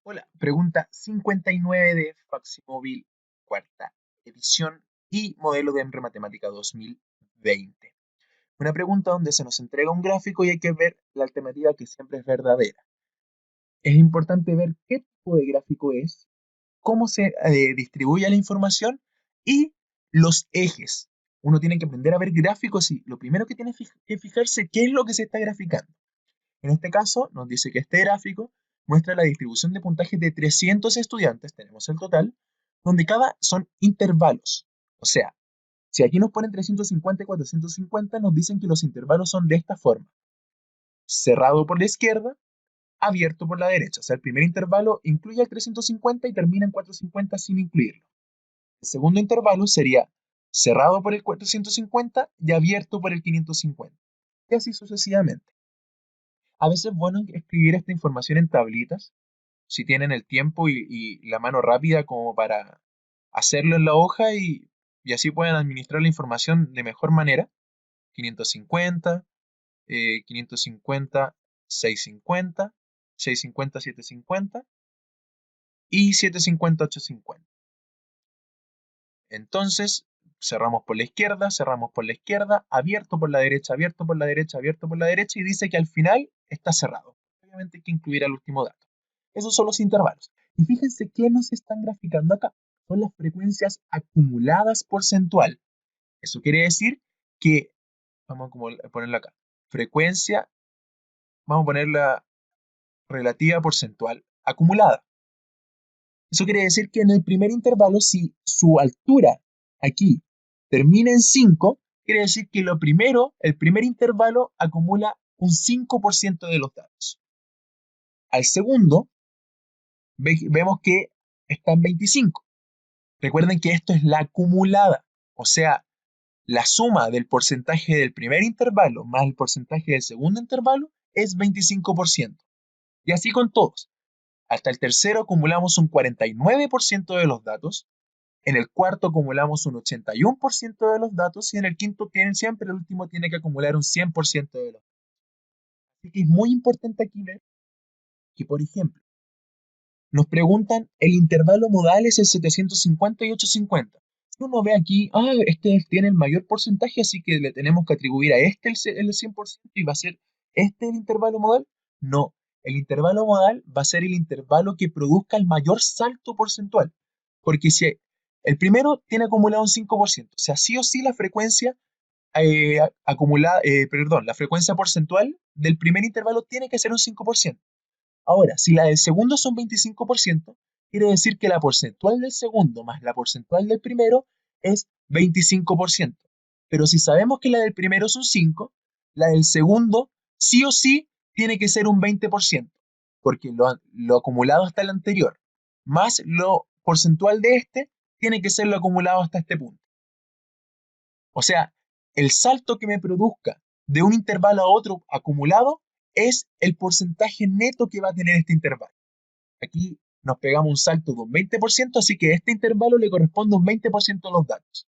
Hola, pregunta 59 de Faximóvil, cuarta edición y modelo de EMRE Matemática 2020. Una pregunta donde se nos entrega un gráfico y hay que ver la alternativa que siempre es verdadera. Es importante ver qué tipo de gráfico es, cómo se distribuye la información y los ejes. Uno tiene que aprender a ver gráficos y lo primero que tiene que fijarse qué es lo que se está graficando. En este caso, nos dice que este gráfico muestra la distribución de puntajes de 300 estudiantes, tenemos el total, donde cada son intervalos. O sea, si aquí nos ponen 350 y 450, nos dicen que los intervalos son de esta forma. Cerrado por la izquierda, abierto por la derecha. O sea, el primer intervalo incluye el 350 y termina en 450 sin incluirlo. El segundo intervalo sería cerrado por el 450 y abierto por el 550. Y así sucesivamente. A veces es bueno escribir esta información en tablitas, si tienen el tiempo y la mano rápida como para hacerlo en la hoja y así pueden administrar la información de mejor manera. 550, 550, 650, 650, 750 y 750, 850. Entonces, cerramos por la izquierda, abierto por la derecha, abierto por la derecha, abierto por la derecha y dice que al final está cerrado. Obviamente hay que incluir el último dato. Esos son los intervalos. Y fíjense qué nos están graficando acá. Son las frecuencias acumuladas porcentual. Eso quiere decir que, vamos a ponerla acá, frecuencia, vamos a ponerla relativa porcentual acumulada. Eso quiere decir que en el primer intervalo, si su altura aquí termina en 5, quiere decir que el primer intervalo acumula un 5% de los datos. Al segundo, vemos que está en 25. Recuerden que esto es la acumulada, o sea, la suma del porcentaje del primer intervalo más el porcentaje del segundo intervalo es 25%. Y así con todos. Hasta el tercero acumulamos un 49% de los datos, en el cuarto acumulamos un 81% de los datos y en el quinto siempre el último tiene que acumular un 100% de los datos. Así que es muy importante aquí ver que, por ejemplo, nos preguntan, el intervalo modal es el 750 y 850. Si uno ve aquí, este tiene el mayor porcentaje, así que le tenemos que atribuir a este el 100% y va a ser este el intervalo modal. No, el intervalo modal va a ser el intervalo que produzca el mayor salto porcentual. Porque si el primero tiene acumulado un 5%, o sea, sí o sí la frecuencia la frecuencia porcentual del primer intervalo tiene que ser un 5%. Ahora, si la del segundo son 25%, quiere decir que la porcentual del segundo más la porcentual del primero es 25%. Pero si sabemos que la del primero es un 5, la del segundo sí o sí tiene que ser un 20%, porque lo acumulado hasta el anterior, más lo porcentual de este, tiene que ser lo acumulado hasta este punto. O sea, el salto que me produzca de un intervalo a otro acumulado es el porcentaje neto que va a tener este intervalo. Aquí nos pegamos un salto de un 20%, así que a este intervalo le corresponde un 20% de los datos.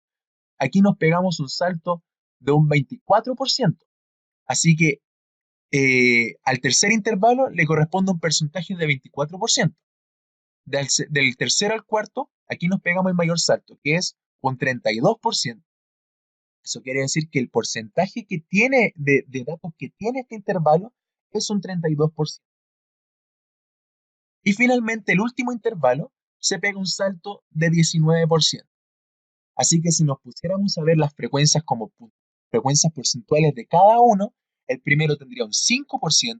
Aquí nos pegamos un salto de un 24%, así que al tercer intervalo le corresponde un porcentaje de 24%. Del tercero al cuarto, aquí nos pegamos el mayor salto, que es un 32%. Eso quiere decir que el porcentaje que tiene de datos que tiene este intervalo es un 32%. Y finalmente el último intervalo se pega un salto de 19%. Así que si nos pusiéramos a ver las frecuencias como frecuencias porcentuales de cada uno, el primero tendría un 5%,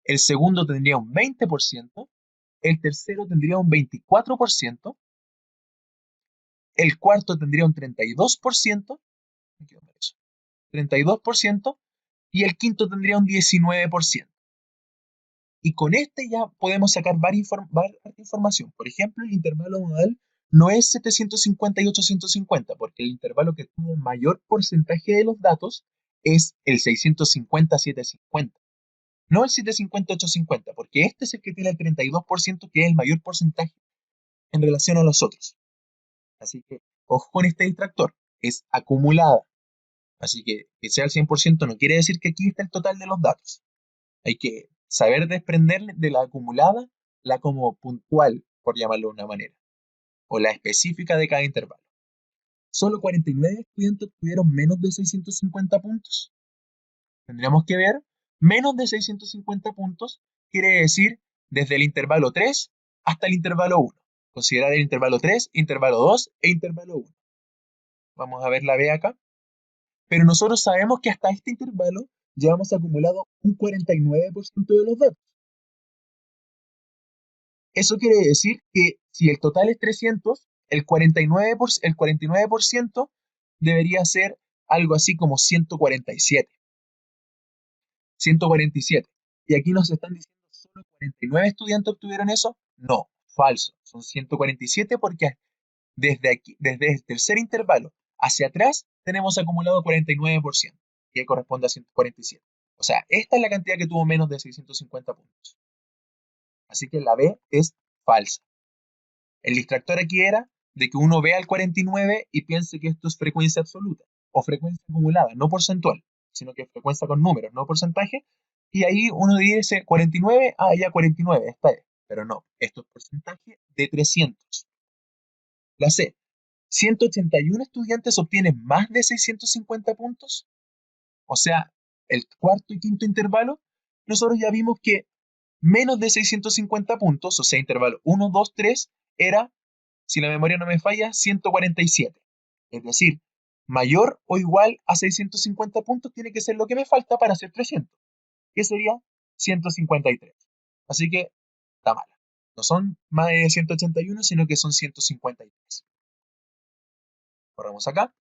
el segundo tendría un 20%, el tercero tendría un 24%, el cuarto tendría un 32%, me quedo mal eso, 32%, y el quinto tendría un 19%. Y con este ya podemos sacar varias información. Por ejemplo, el intervalo modal no es 750 y 850, porque el intervalo que tuvo mayor porcentaje de los datos es el 650-750. No el 750-850, porque este es el que tiene el 32%, que es el mayor porcentaje en relación a los otros. Así que, ojo con este distractor, es acumulada. Así que sea el 100% no quiere decir que aquí está el total de los datos. Hay que saber desprender de la acumulada la como puntual, por llamarlo de una manera, o la específica de cada intervalo. Solo 49 estudiantes obtuvieron menos de 650 puntos. Tendríamos que ver, menos de 650 puntos quiere decir desde el intervalo 3 hasta el intervalo 1. Considerar el intervalo 3, intervalo 2 e intervalo 1. Vamos a ver la B acá. Pero nosotros sabemos que hasta este intervalo ya hemos acumulado un 49% de los datos. Eso quiere decir que si el total es 300, el 49% debería ser algo así como 147. 147. Y aquí nos están diciendo solo 49 estudiantes obtuvieron eso. No, falso. Son 147 porque desde aquí, desde el tercer intervalo hacia atrás, tenemos acumulado 49%, que corresponde a 147. O sea, esta es la cantidad que tuvo menos de 650 puntos. Así que la B es falsa. El distractor aquí era de que uno vea el 49 y piense que esto es frecuencia absoluta o frecuencia acumulada, no porcentual, sino que frecuencia con números, no porcentaje. Y ahí uno dice 49, ya 49, esta es. Pero no, esto es porcentaje de 300. La C, 181 estudiantes obtienen más de 650 puntos. O sea, el cuarto y quinto intervalo, nosotros ya vimos que menos de 650 puntos, o sea, intervalo 1, 2, 3, era, si la memoria no me falla, 147. Es decir, mayor o igual a 650 puntos tiene que ser lo que me falta para hacer 300, que sería 153. Así que está mala. No son más de 181, sino que son 153. Corremos acá.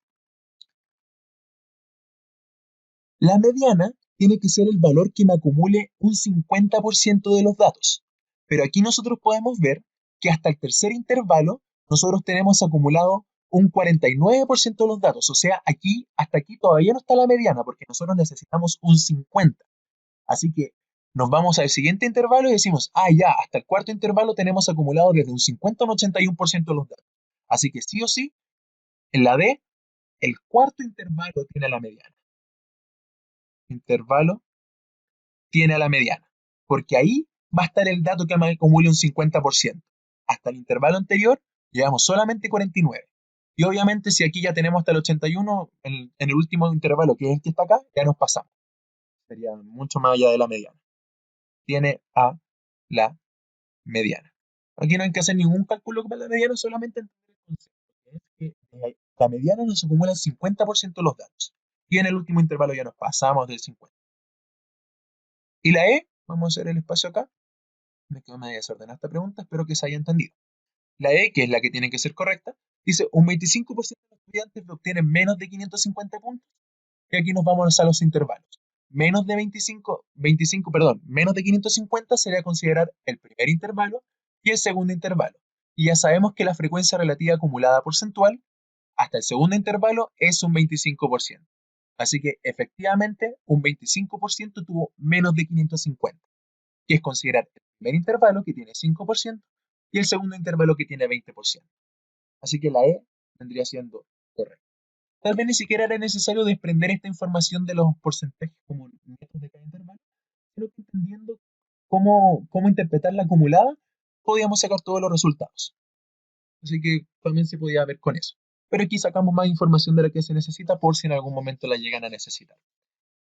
La mediana tiene que ser el valor que me acumule un 50% de los datos. Pero aquí nosotros podemos ver que hasta el tercer intervalo nosotros tenemos acumulado un 49% de los datos. O sea, aquí, hasta aquí todavía no está la mediana porque nosotros necesitamos un 50%. Así que nos vamos al siguiente intervalo y decimos, ya, hasta el cuarto intervalo tenemos acumulado desde un 50 a un 81% de los datos. Así que sí o sí, en la D, el cuarto intervalo tiene la mediana. Intervalo tiene a la mediana, porque ahí va a estar el dato que me acumule un 50%. Hasta el intervalo anterior llevamos solamente 49. Y obviamente si aquí ya tenemos hasta el 81, en el último intervalo, que es el que está acá, ya nos pasamos. Sería mucho más allá de la mediana. Tiene a la mediana. Aquí no hay que hacer ningún cálculo para la mediana, solamente entender el concepto, que es que la mediana nos acumula el 50% de los datos. Y en el último intervalo ya nos pasamos del 50. Y la E, vamos a hacer el espacio acá. Me quedó medio desordenada esta pregunta, espero que se haya entendido. La E, que es la que tiene que ser correcta, dice un 25% de los estudiantes obtienen menos de 550 puntos. Y aquí nos vamos a los intervalos. Menos de 550 sería considerar el primer intervalo y el segundo intervalo. Y ya sabemos que la frecuencia relativa acumulada porcentual hasta el segundo intervalo es un 25%. Así que efectivamente un 25% tuvo menos de 550, que es considerar el primer intervalo que tiene 5% y el segundo intervalo que tiene 20%. Así que la E vendría siendo correcta. Tal vez ni siquiera era necesario desprender esta información de los porcentajes como netos de cada intervalo, sino que entendiendo cómo interpretar la acumulada, podíamos sacar todos los resultados. Así que también se podía ver con eso. Pero aquí sacamos más información de la que se necesita por si en algún momento la llegan a necesitar.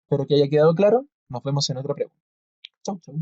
Espero que haya quedado claro. Nos vemos en otra pregunta. Chau, chau.